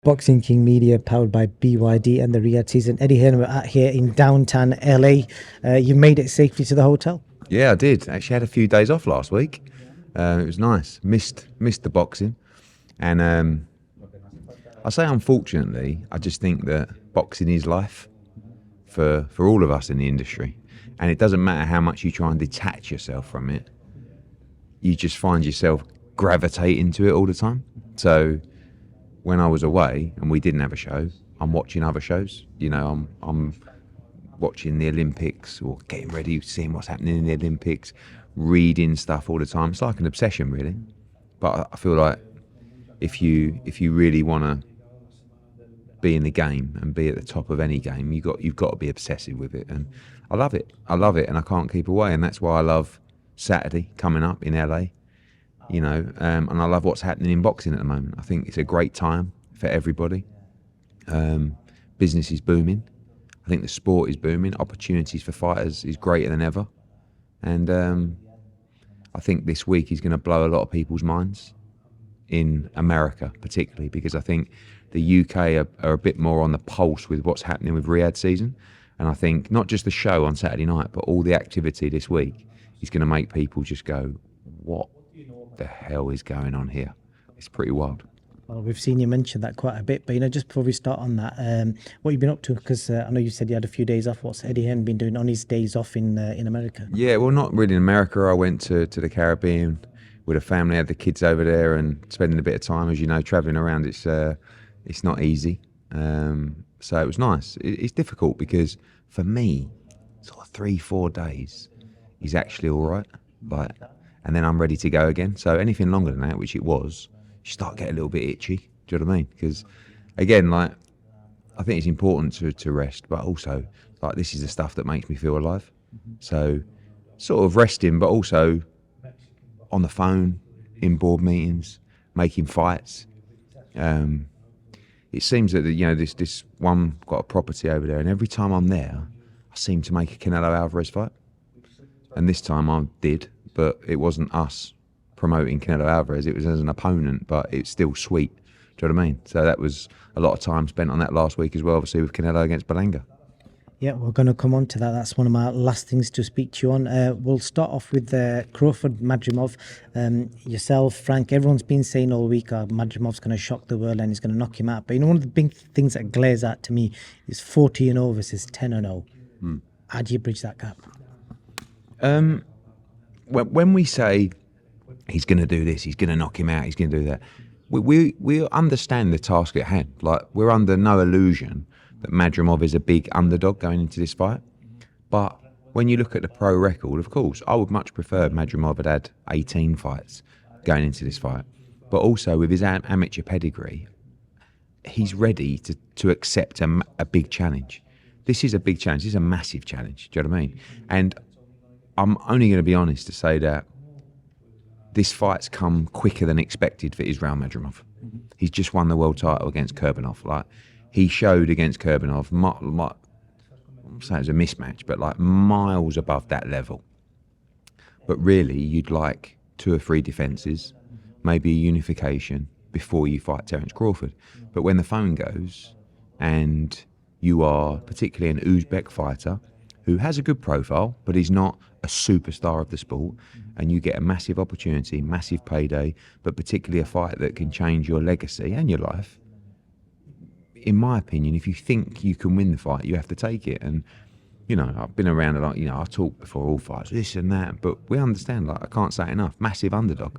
Boxing King Media, powered by BYD and the Riyadh season. Eddie Hearn, we're out here in downtown LA. You made it safely to the hotel? Yeah, I did. Actually had a few days off last week. It was nice. Missed the boxing. And I say unfortunately, I just think that boxing is life for all of us in the industry. And it doesn't matter how much you try and detach yourself from it. You just find yourself gravitating to it all the time. So when I was away and we didn't have a show, I'm watching other shows. You know, I'm watching the Olympics or getting ready, seeing what's happening in the Olympics, reading stuff all the time. It's like an obsession, really. But I feel like if you really want to be in the game and be at the top of any game, you've got to be obsessive with it. And I love it, and I can't keep away. And that's why I love Saturday coming up in LA. You know, and I love what's happening in boxing at the moment. I think it's a great time for everybody. Business is booming. I think the sport is booming. Opportunities for fighters is greater than ever. And I think this week is going to blow a lot of people's minds in America, particularly because I think the UK are a bit more on the pulse with what's happening with Riyadh season. And I think not just the show on Saturday night, but all the activity this week is going to make people just go, what the hell is going on here? It's pretty wild. Well, we've seen you mention that quite a bit, but just before we start on that, what have you been up to? Because I know you said you had a few days off. What's Eddie Hearn been doing on his days off in America? Yeah, well, not really in America. I went to the Caribbean with a family, had the kids over there, and spending a bit of time, as you know, travelling around. It's not easy. So it was nice. It's difficult because for me, sort of 3-4 days is actually all right. And then I'm ready to go again. So anything longer than that, which it was, you start getting a little bit itchy. Do you know what I mean? Because again, I think it's important to rest, but also this is the stuff that makes me feel alive. So sort of resting, but also on the phone, in board meetings, making fights. It seems that this one got a property over there, and every time I'm there, I seem to make a Canelo Alvarez fight. And this time I did. But it wasn't us promoting Canelo Alvarez, it was as an opponent, but it's still sweet. Do you know what I mean? So that was a lot of time spent on that last week as well, obviously, with Canelo against Berlanga. Yeah, we're going to come on to that. That's one of my last things to speak to you on. We'll start off with Crawford, Madrimov. Yourself, Frank, everyone's been saying all week Madrimov's going to shock the world and he's going to knock him out. But one of the big things that glares out to me is 40-0 versus 10-0. How do you bridge that gap? When we say he's going to do this, he's going to knock him out, he's going to do that, we understand the task at hand. We're under no illusion that Madrimov is a big underdog going into this fight. But when you look at the pro record, of course, I would much prefer Madrimov had 18 fights going into this fight. But also with his amateur pedigree, he's ready to accept a big challenge. This is a big challenge. This is a massive challenge. Do you know what I mean? And I'm only going to be honest to say that this fight's come quicker than expected for Israel Madrimov. He's just won the world title against Kurbanov. He showed against Kurbanov, I'm saying it was a mismatch, but miles above that level. But really, you'd like 2 or 3 defences, maybe a unification before you fight Terence Crawford. But when the phone goes and you are particularly an Uzbek fighter who has a good profile, but he's not a superstar of the sport, and you get a massive opportunity, massive payday, but particularly a fight that can change your legacy and your life. In my opinion, if you think you can win the fight, you have to take it. And, I've been around a lot, I've talked before all fights, this and that, but we understand, I can't say it enough, massive underdog,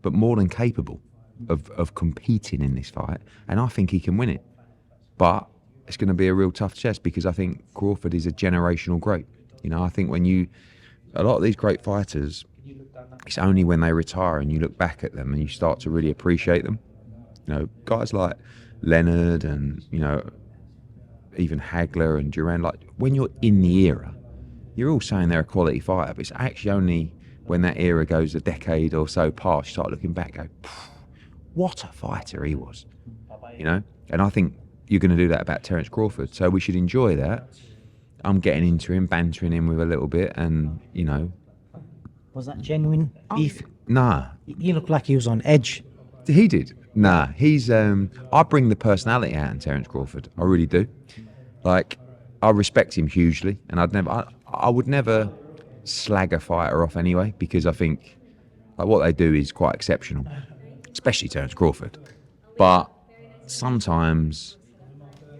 but more than capable of competing in this fight, and I think he can win it. But it's going to be a real tough test because I think Crawford is a generational great. I think a lot of these great fighters, it's only when they retire and you look back at them and you start to really appreciate them. Guys like Leonard and, even Hagler and Duran, when you're in the era, you're all saying they're a quality fighter, but it's actually only when that era goes a decade or so past, you start looking back and go, what a fighter he was, And I think you're going to do that about Terence Crawford, so we should enjoy that. I'm getting into him, bantering him with a little bit, and Was that genuine beef? Nah. He looked like he was on edge. He did, Nah, he's. I bring the personality out in Terence Crawford. I really do. Like, I respect him hugely, and I would never slag a fighter off anyway, because I think like what they do is quite exceptional, especially Terence Crawford. But sometimes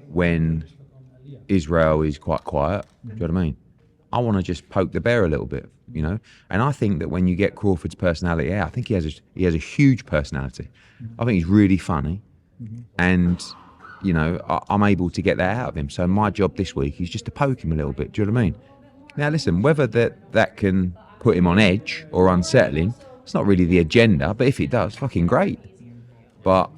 when Israel is quite quiet, do you know what I mean? I want to just poke the bear a little bit, you know. And I think that when you get Crawford's personality out, I think he has a huge personality. I think he's really funny, and you know I'm able to get that out of him. So my job this week is just to poke him a little bit. Do you know what I mean? Now listen, whether that can put him on edge or unsettle him, it's not really the agenda. But if it does, fucking great. But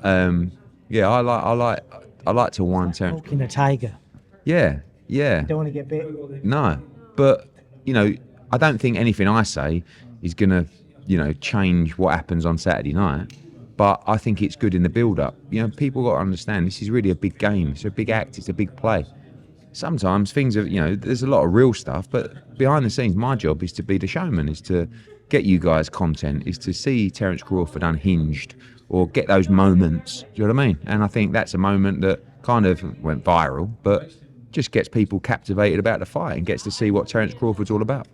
yeah, I like to wind Terence. Poking a tiger. Yeah, yeah. Don't want to get bit. No, but you know, I don't think anything I say is gonna, you know, change what happens on Saturday night. But I think it's good in the build-up. You know, people got to understand this is really a big game. It's a big act. It's a big play. Sometimes things are, you know, there's a lot of real stuff, but behind the scenes, my job is to be the showman, is to get you guys content, is to see Terence Crawford unhinged or get those moments. Do you know what I mean? And I think that's a moment that kind of went viral, but just gets people captivated about the fight and gets to see what Terence Crawford's all about.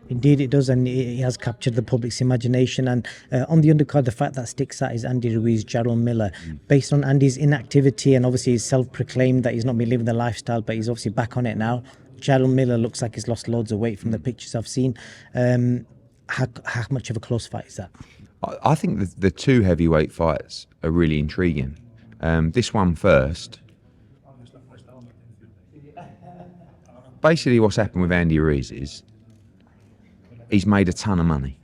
Indeed it does, and he has captured the public's imagination. And on the undercard, the fact that sticks out is Andy Ruiz, Geral Miller. Based on Andy's inactivity, and obviously he's self-proclaimed that he's not been living the lifestyle, but he's obviously back on it now. Geral Miller looks like he's lost loads of weight from the pictures I've seen. How much of a close fight is that? I think the two heavyweight fights are really intriguing. This one first. Basically what's happened with Andy Ruiz is he's made a ton of money,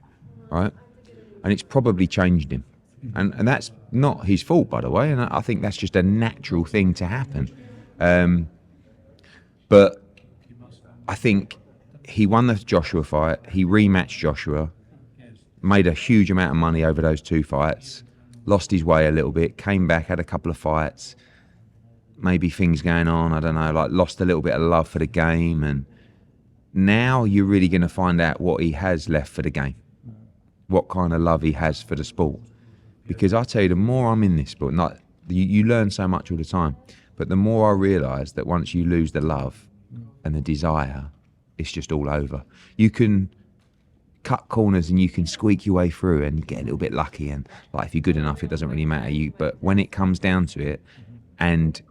right? And it's probably changed him. And that's not his fault, by the way, and I think that's just a natural thing to happen. But I think he won the Joshua fight, he rematched Joshua, made a huge amount of money over those two fights, lost his way a little bit, came back, had a couple of fights, maybe things going on, I don't know, like lost a little bit of love for the game, and now you're really going to find out what he has left for the game, what kind of love he has for the sport. Because I tell you, the more I'm in this sport, you learn so much all the time, but the more I realise that once you lose the love and the desire, it's just all over. You can cut corners and you can squeak your way through and get a little bit lucky, and like if you're good enough, it doesn't really matter. But when it comes down to it, and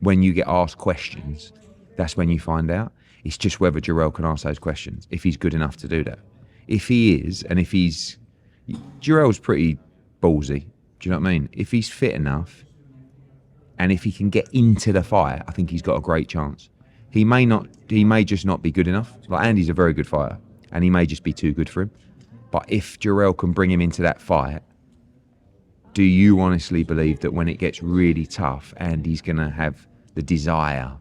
when you get asked questions, that's when you find out. It's just whether Geral can ask those questions, if he's good enough to do that. If he is, and if Geral's pretty ballsy, do you know what I mean? If he's fit enough, and if he can get into the fight, I think he's got a great chance. He may just not be good enough. Like Andy's a very good fighter, and he may just be too good for him. But if Geral can bring him into that fight, do you honestly believe that when it gets really tough, Andy's going to have the desire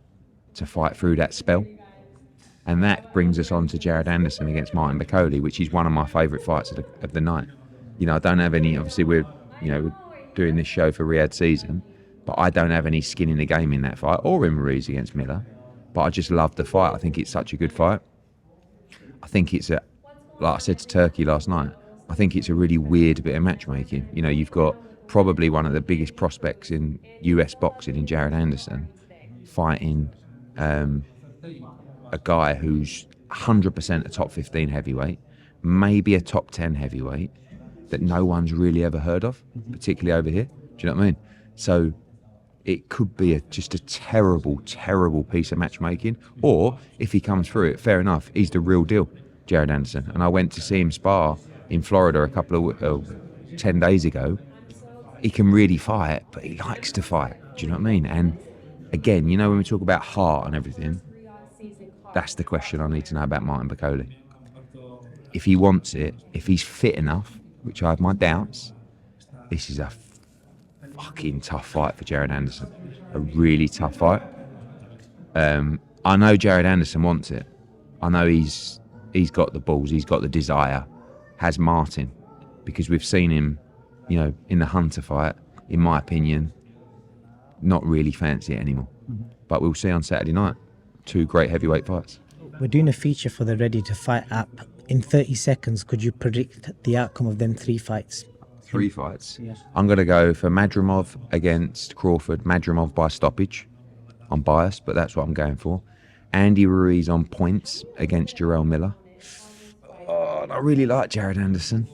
to fight through that spell? And that brings us on to Jared Anderson against Martin Bakole, which is one of my favourite fights of the night. You know, I don't have any, obviously we're doing this show for Riyadh season, but I don't have any skin in the game in that fight, or in Ruiz against Miller. But I just love the fight. I think it's such a good fight. I think it's like I said to Turkey last night, I think it's a really weird bit of matchmaking. You know, you've got probably one of the biggest prospects in US boxing in Jared Anderson fighting a guy who's 100% a top 15 heavyweight, maybe a top 10 heavyweight that no one's really ever heard of, particularly over here. Do you know what I mean? So it could be just a terrible, terrible piece of matchmaking. Or if he comes through it, fair enough, he's the real deal, Jared Anderson. And I went to see him spar in Florida a couple of 10 days ago. He can really fight, but he likes to fight. Do you know what I mean? And again, you know, when we talk about heart and everything, that's the question I need to know about Martin Bakole. If he wants it, if he's fit enough, which I have my doubts, this is a fucking tough fight for Jared Anderson. A really tough fight. I know Jared Anderson wants it. I know he's got the balls, he's got the desire. Has Martin, because we've seen him, you know, in the Hunter fight, in my opinion, not really fancy it anymore. But we'll see on Saturday night. Two great heavyweight fights. We're doing a feature for the Ready to Fight app. In 30 seconds, could you predict the outcome of them 3 fights? 3 fights. Yeah. I'm going to go for Madrimov against Crawford. Madrimov by stoppage. I'm biased, but that's what I'm going for. Andy Ruiz on points against Geral Miller. Oh, and I really like Jared Anderson,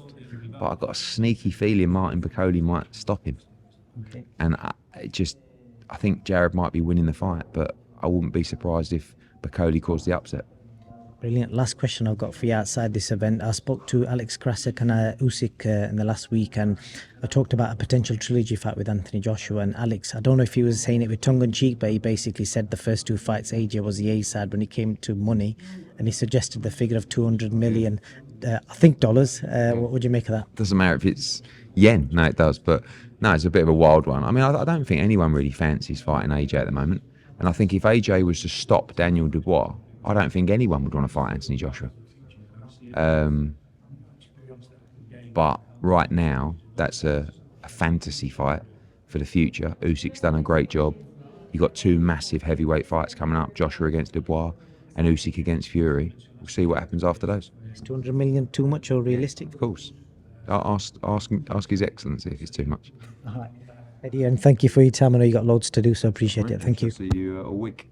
but I've got a sneaky feeling Martin Bakole might stop him. Okay. And I think Jared might be winning the fight, but I wouldn't be surprised if Bakole caused the upset. Brilliant. Last question I've got for you outside this event. I spoke to Alex Krasik and USYK in the last week, and I talked about a potential trilogy fight with Anthony Joshua. And Alex, I don't know if he was saying it with tongue in cheek, but he basically said the first 2 fights AJ was the A side when it came to money, and he suggested the figure of 200 million, I think dollars. What would you make of that? Doesn't matter if it's yen. No, it does. But no, it's a bit of a wild one. I mean, I don't think anyone really fancies fighting AJ at the moment. And I think if AJ was to stop Daniel Dubois, I don't think anyone would want to fight Anthony Joshua. But right now, that's a fantasy fight for the future. Usyk's done a great job. You've got 2 massive heavyweight fights coming up, Joshua against Dubois and Usyk against Fury. We'll see what happens after those. Is 200 million too much or realistic? Of course. I'll ask His Excellency if it's too much. All right. Eddie, and thank you for your time. I know you got loads to do, so appreciate it. Thank you. See you all week.